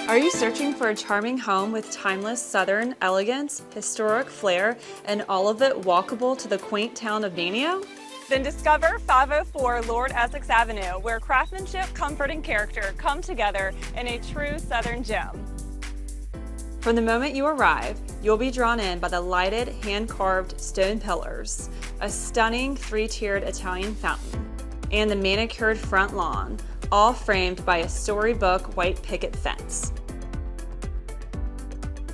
Are you searching for a charming home with timeless Southern elegance, historic flair, and all of it walkable to the quaint town of Manteo? Then discover 504 Lord Essex Avenue, where craftsmanship, comfort, and character come together in a true Southern gem. From the moment you arrive, you'll be drawn in by the lighted, hand-carved stone pillars, a stunning three-tiered Italian fountain, and the manicured front lawn, all framed by a storybook white picket fence.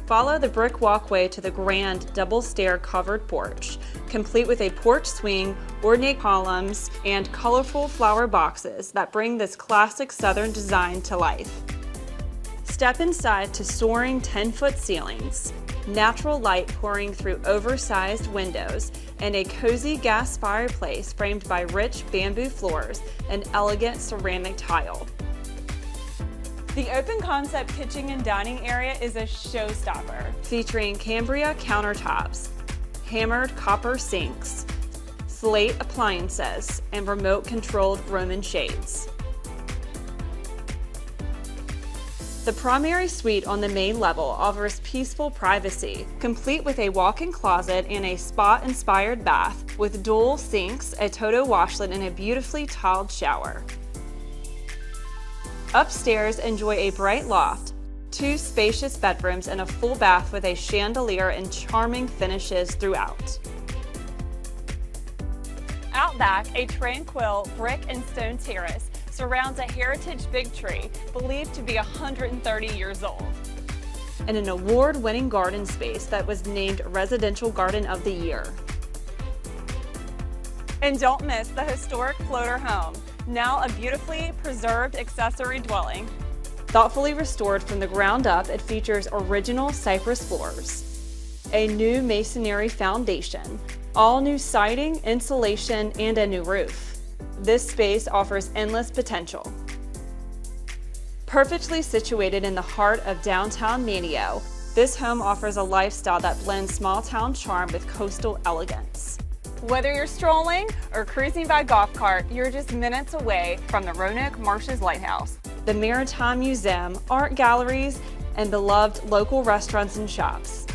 Follow the brick walkway to the grand double-stair covered porch, complete with a porch swing, ornate columns, and colorful flower boxes that bring this classic Southern design to life. Step inside to soaring 10-foot ceilings, natural light pouring through oversized windows, and a cozy gas fireplace framed by rich bamboo floors and elegant ceramic tile. The open concept kitchen and dining area is a showstopper. Featuring Cambria countertops, hammered copper sinks, slate appliances, and remote-controlled Roman shades. The primary suite on the main level offers peaceful privacy, complete with a walk-in closet and a spa-inspired bath with dual sinks, a Toto washlet, and a beautifully tiled shower. Upstairs, enjoy a bright loft, 2 spacious bedrooms, and a full bath with a chandelier and charming finishes throughout. Out back, a tranquil brick and stone terrace surrounds a heritage big tree believed to be 130 years old. And an award-winning garden space that was named Residential Garden of the Year. And don't miss the historic floater home, now a beautifully preserved accessory dwelling. Thoughtfully restored from the ground up, it features original cypress floors, a new masonry foundation, all new siding, insulation, and a new roof. This space offers endless potential. Perfectly situated in the heart of downtown Manteo, this home offers a lifestyle that blends small-town charm with coastal elegance. Whether you're strolling or cruising by golf cart, you're just minutes away from the Roanoke Marshes Lighthouse, the Maritime Museum, art galleries, and beloved local restaurants and shops.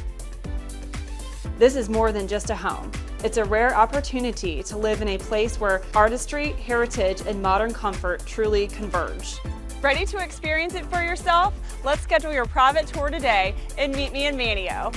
This is more than just a home. It's a rare opportunity to live in a place where artistry, heritage, and modern comfort truly converge. Ready to experience it for yourself? Let's schedule your private tour today and meet me in Manteo.